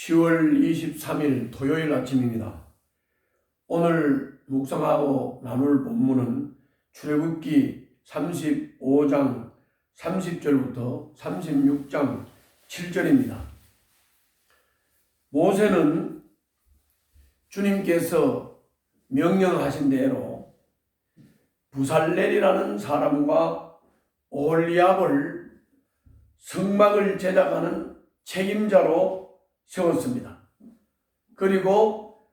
10월 23일 토요일 아침입니다. 오늘 묵상하고 나눌 본문은 출애굽기 35장 30절부터 36장 7절입니다. 모세는 주님께서 명령하신 대로 부살렐이라는 사람과 오홀리압을 성막을 제작하는 책임자로 세웠습니다. 그리고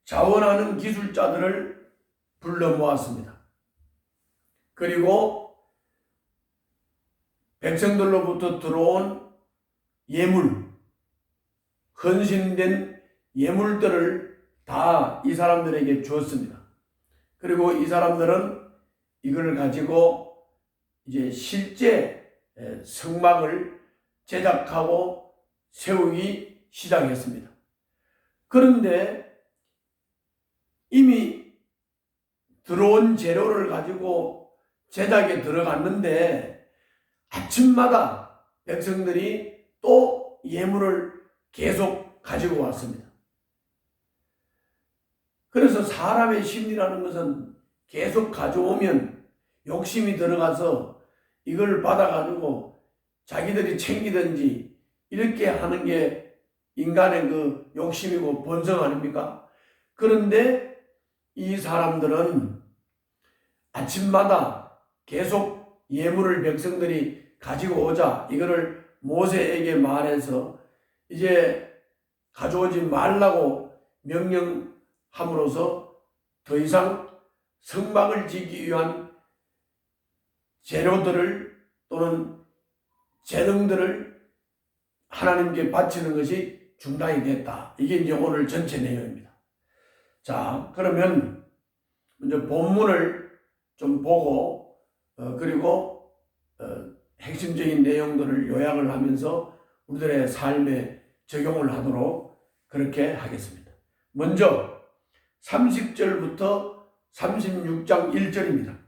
자원하는 기술자들을 불러 모았습니다. 그리고 백성들로부터 들어온 예물, 헌신된 예물들을 다 이 사람들에게 주었습니다. 그리고 이 사람들은 이걸 가지고 이제 실제 성막을 제작하고 세우기 시작했습니다. 그런데 이미 들어온 재료를 가지고 제작에 들어갔는데 아침마다 백성들이 또 예물을 계속 가지고 왔습니다. 그래서 사람의 심리라는 것은 계속 가져오면 욕심이 들어가서 이걸 받아가지고 자기들이 챙기든지 이렇게 하는 게 인간의 그 욕심이고 본성 아닙니까? 그런데 이 사람들은 아침마다 계속 예물을 백성들이 가지고 오자 이거를 모세에게 말해서 이제 가져오지 말라고 명령함으로써 더 이상 성막을 짓기 위한 재료들을 또는 재능들을 하나님께 바치는 것이 중단이 됐다. 이게 이제 오늘 전체 내용입니다. 자, 그러면 먼저 본문을 좀 보고 그리고 핵심적인 내용들을 요약을 하면서 우리들의 삶에 적용을 하도록 그렇게 하겠습니다. 먼저 30절부터 36장 1절입니다.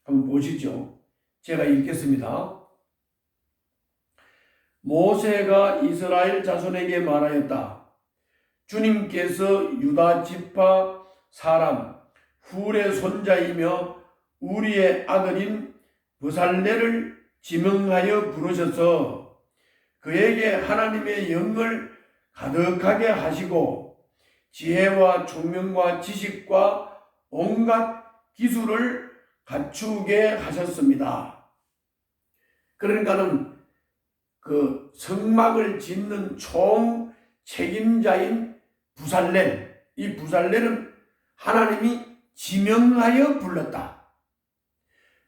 한번 보시죠. 제가 읽겠습니다. 모세가 이스라엘 자손에게 말하였다. 주님께서 유다 지파 사람 훌의 손자이며 우리의 아들인 부살렐을 지명하여 부르셔서 그에게 하나님의 영을 가득하게 하시고 지혜와 총명과 지식과 온갖 기술을 갖추게 하셨습니다. 그러니까는 그 성막을 짓는 총 책임자인 부살렐, 이 부살렐은 하나님이 지명하여 불렀다.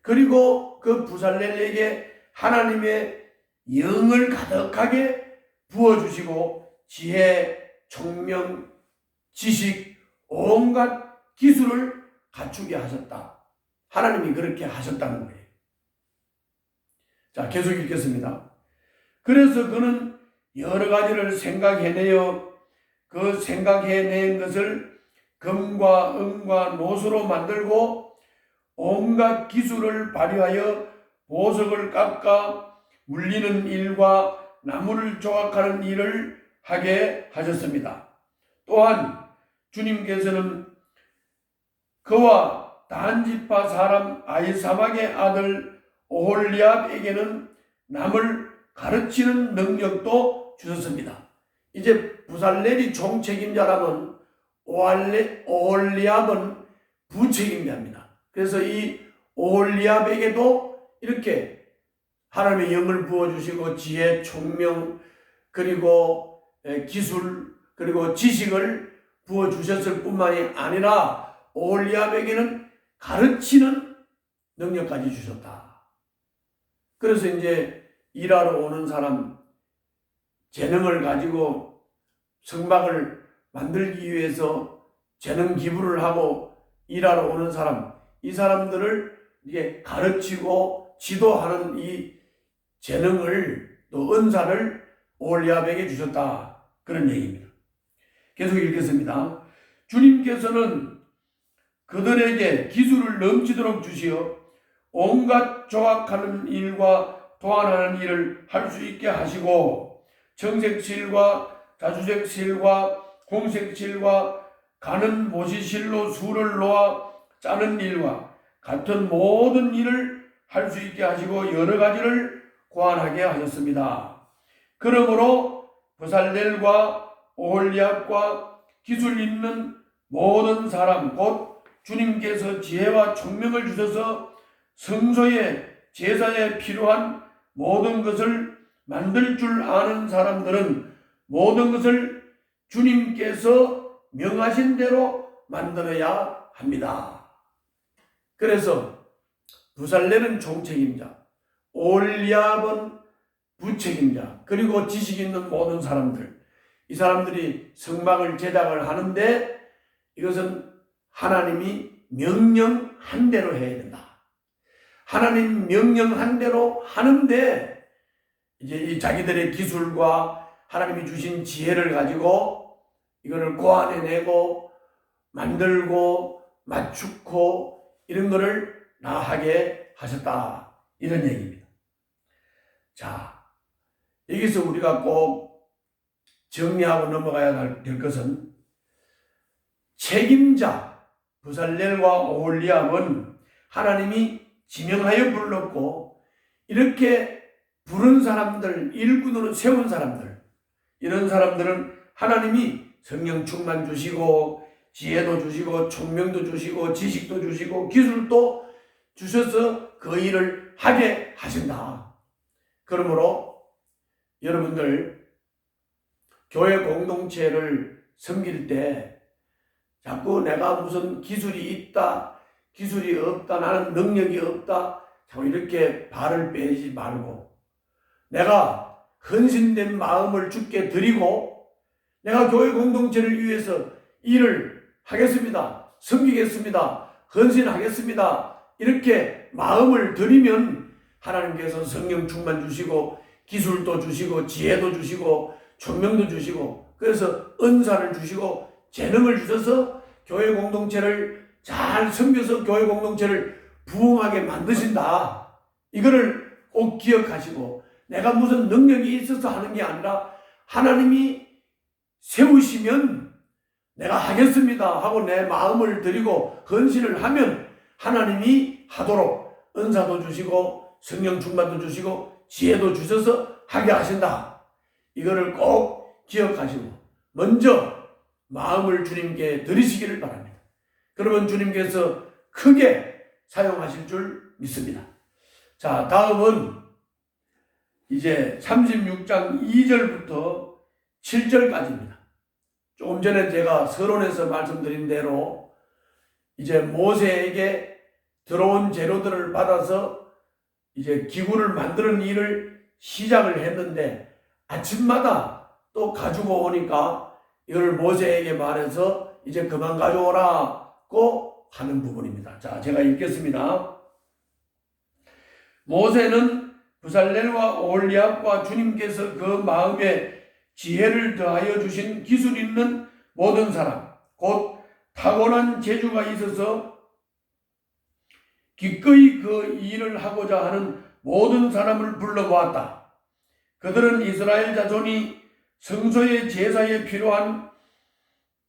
그리고 그 부살렐에게 하나님의 영을 가득하게 부어주시고 지혜, 총명, 지식, 온갖 기술을 갖추게 하셨다. 하나님이 그렇게 하셨다는 거예요. 자, 계속 읽겠습니다. 그래서 그는 여러 가지를 생각해내어 그 생각해낸 것을 금과 은과 노수로 만들고 온갖 기술을 발휘하여 보석을 깎아 물리는 일과 나무를 조각하는 일을 하게 하셨습니다. 또한 주님께서는 그와 단지파 사람 아히사막의 아들 오홀리압에게는 남을 가르치는 능력도 주셨습니다. 이제 부살렐이 총책임자라면 오홀리압은 부책임자입니다. 그래서 이 오홀리압에게도 이렇게 하나님의 영을 부어주시고 지혜, 총명, 그리고 기술, 그리고 지식을 부어주셨을 뿐만이 아니라 오홀리압에게는 가르치는 능력까지 주셨다. 그래서 이제 일하러 오는 사람, 재능을 가지고 성막을 만들기 위해서 재능 기부를 하고 일하러 오는 사람, 이 사람들을 이게 가르치고 지도하는 이 재능을 또 은사를 오홀리압에게 주셨다. 그런 얘기입니다. 계속 읽겠습니다. 주님께서는 그들에게 기술을 넘치도록 주시어 온갖 조각하는 일과 도안하는 일을 할 수 있게 하시고 청색실과 자주색 실과 홍색 실과 가는 모시실로 술을 놓아 짜는 일과 같은 모든 일을 할 수 있게 하시고 여러 가지를 고안하게 하셨습니다. 그러므로 브살렐과 오홀리압과 기술 있는 모든 사람 곧 주님께서 지혜와 총명을 주셔서 성소의 제사에 필요한 모든 것을 만들 줄 아는 사람들은 모든 것을 주님께서 명하신 대로 만들어야 합니다. 그래서 브살렐은 총책임자, 오홀리압은 부책임자, 그리고 지식 있는 모든 사람들, 이 사람들이 성막을 제작을 하는데 이것은 하나님이 명령한 대로 해야 된다. 하나님 명령한 대로 하는데 이제 이 자기들의 기술과 하나님이 주신 지혜를 가지고 이거를 고안해내고 만들고 맞추고 이런 거를 다 하게 하셨다. 이런 얘기입니다. 자, 여기서 우리가 꼭 정리하고 넘어가야 될 것은 책임자 브살렐과 오홀리압은 하나님이 지명하여 불렀고 이렇게 부른 사람들, 일꾼으로 세운 사람들, 이런 사람들은 하나님이 성령 충만 주시고 지혜도 주시고 총명도 주시고 지식도 주시고 기술도 주셔서 그 일을 하게 하신다. 그러므로 여러분들 교회 공동체를 섬길 때 자꾸 내가 무슨 기술이 있다, 기술이 없다, 나는 능력이 없다, 자꾸 이렇게 발을 빼지 말고 내가 헌신된 마음을 주께 드리고 내가 교회 공동체를 위해서 일을 하겠습니다, 섬기겠습니다, 헌신하겠습니다, 이렇게 마음을 드리면 하나님께서 성령 충만 주시고 기술도 주시고 지혜도 주시고 총명도 주시고 그래서 은사를 주시고 재능을 주셔서 교회 공동체를 잘 섬겨서 교회 공동체를 부흥하게 만드신다. 이거를 꼭 기억하시고 내가 무슨 능력이 있어서 하는 게 아니라 하나님이 세우시면 내가 하겠습니다 하고 내 마음을 드리고 헌신을 하면 하나님이 하도록 은사도 주시고 성령 충만도 주시고 지혜도 주셔서 하게 하신다. 이거를 꼭 기억하시고 먼저 마음을 주님께 드리시기를 바랍니다. 그러면 주님께서 크게 사용하실 줄 믿습니다. 자, 다음은 이제 36장 2절부터 7절까지입니다. 조금 전에 제가 서론에서 말씀드린 대로 이제 모세에게 들어온 재료들을 받아서 이제 기구를 만드는 일을 시작을 했는데 아침마다 또 가지고 오니까 이걸 모세에게 말해서 이제 그만 가져오라고 하는 부분입니다. 자, 제가 읽겠습니다. 모세는 브살렐과 오홀리압과 주님께서 그 마음에 지혜를 더하여 주신 기술 있는 모든 사람, 곧 타고난 재주가 있어서 기꺼이 그 일을 하고자 하는 모든 사람을 불러보았다. 그들은 이스라엘 자손이 성소의 제사에 필요한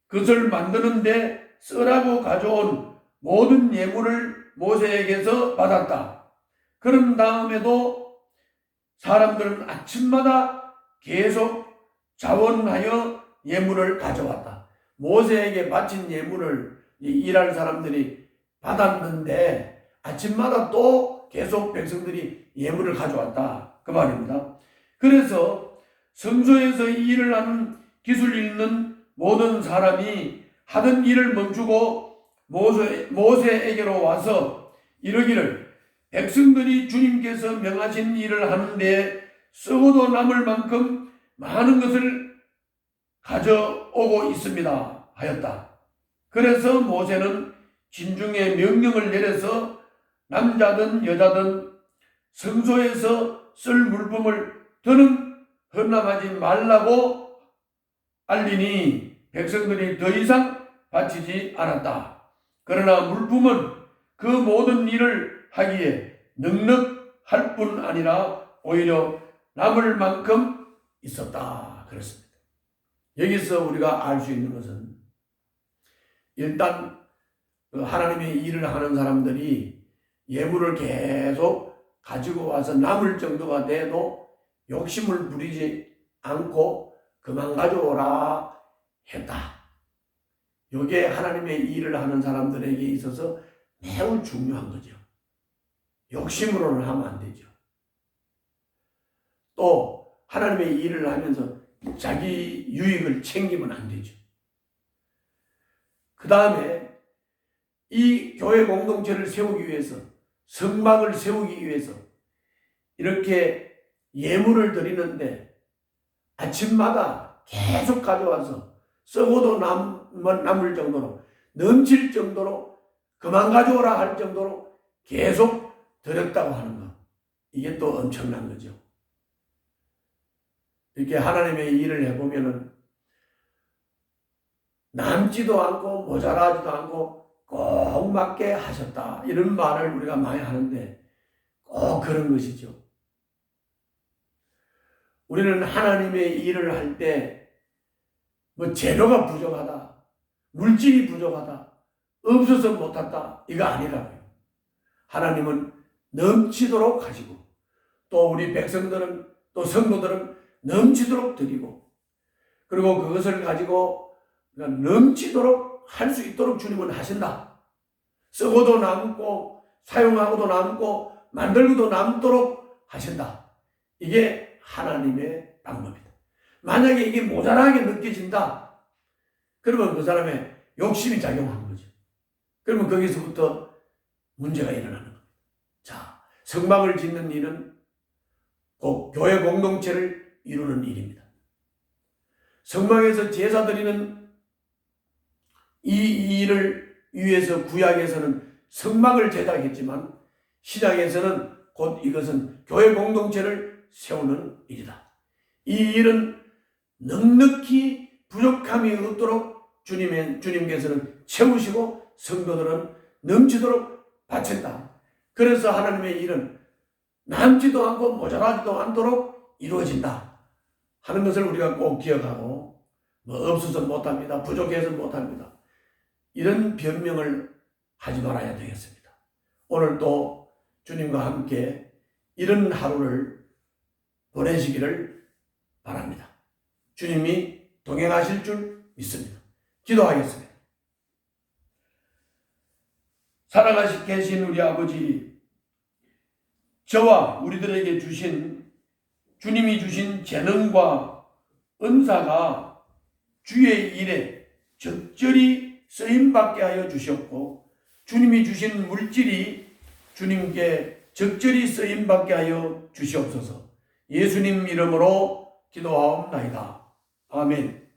것을 만드는데 쓰라고 가져온 모든 예물을 모세에게서 받았다. 그런 다음에도 사람들은 아침마다 계속 자원하여 예물을 가져왔다. 모세에게 바친 예물을 일할 사람들이 받았는데 아침마다 또 계속 백성들이 예물을 가져왔다. 그 말입니다. 그래서 성소에서 일을 하는 기술 있는 모든 사람이 하던 일을 멈추고 모세에게로 와서 이르기를 백성들이 주님께서 명하신 일을 하는데 썩어도 남을 만큼 많은 것을 가져오고 있습니다 하였다. 그래서 모세는 진중에 명령을 내려서 남자든 여자든 성소에서 쓸 물품을 더는 헌납하지 말라고 알리니 백성들이 더 이상 바치지 않았다. 그러나 물품은 그 모든 일을 하기에 넉넉할 뿐 아니라 오히려 남을 만큼 있었다. 그렇습니다. 여기서 우리가 알 수 있는 것은 일단 하나님의 일을 하는 사람들이 예물을 계속 가지고 와서 남을 정도가 돼도 욕심을 부리지 않고 그만 가져오라 했다. 이게 하나님의 일을 하는 사람들에게 있어서 매우 중요한 거죠. 욕심으로는 하면 안 되죠. 또 하나님의 일을 하면서 자기 유익을 챙기면 안 되죠. 그 다음에 이 교회 공동체를 세우기 위해서, 성막을 세우기 위해서 이렇게 예물을 드리는데 아침마다 계속 가져와서 썩어도 남을 정도로, 넘칠 정도로, 그만 가져오라 할 정도로 계속 드렸다고 하는 것. 이게 또 엄청난 거죠. 이렇게 하나님의 일을 해보면은 남지도 않고 모자라지도 않고 꼭 맞게 하셨다. 이런 말을 우리가 많이 하는데 꼭 그런 것이죠. 우리는 하나님의 일을 할 때 뭐 재료가 부족하다, 물질이 부족하다, 없어서 못한다, 이거 아니라고요. 하나님은 넘치도록 하시고 또 우리 백성들은, 또 성도들은 넘치도록 드리고, 그리고 그것을 가지고 넘치도록 할 수 있도록 주님은 하신다. 쓰고도 남고 사용하고도 남고 만들고도 남도록 하신다. 이게 하나님의 방법이다. 만약에 이게 모자라게 느껴진다, 그러면 그 사람의 욕심이 작용하는 거죠. 그러면 거기서부터 문제가 일어나는 겁니다. 자, 성막을 짓는 일은 꼭 교회 공동체를 이루는 일입니다. 성막에서 제사 드리는 이 일을 위해서 구약에서는 성막을 제작했지만 신약에서는 곧 이것은 교회 공동체를 세우는 일이다. 이 일은 넉넉히 부족함이 없도록 주님께서는 채우시고 성도들은 넘치도록 바친다. 그래서 하나님의 일은 남지도 않고 모자라지도 않도록 이루어진다 하는 것을 우리가 꼭 기억하고, 뭐 없어서 못합니다, 부족해서 못합니다, 이런 변명을 하지 말아야 되겠습니다. 오늘 또 주님과 함께 이런 하루를 보내시기를 바랍니다. 주님이 동행하실 줄 믿습니다. 기도하겠습니다. 살아가시 계신 우리 아버지, 저와 우리들에게 주님이 주신 재능과 은사가 주의 일에 적절히 쓰임받게 하여 주셨고, 주님이 주신 물질이 주님께 적절히 쓰임받게 하여 주시옵소서. 예수님 이름으로 기도하옵나이다. 아멘.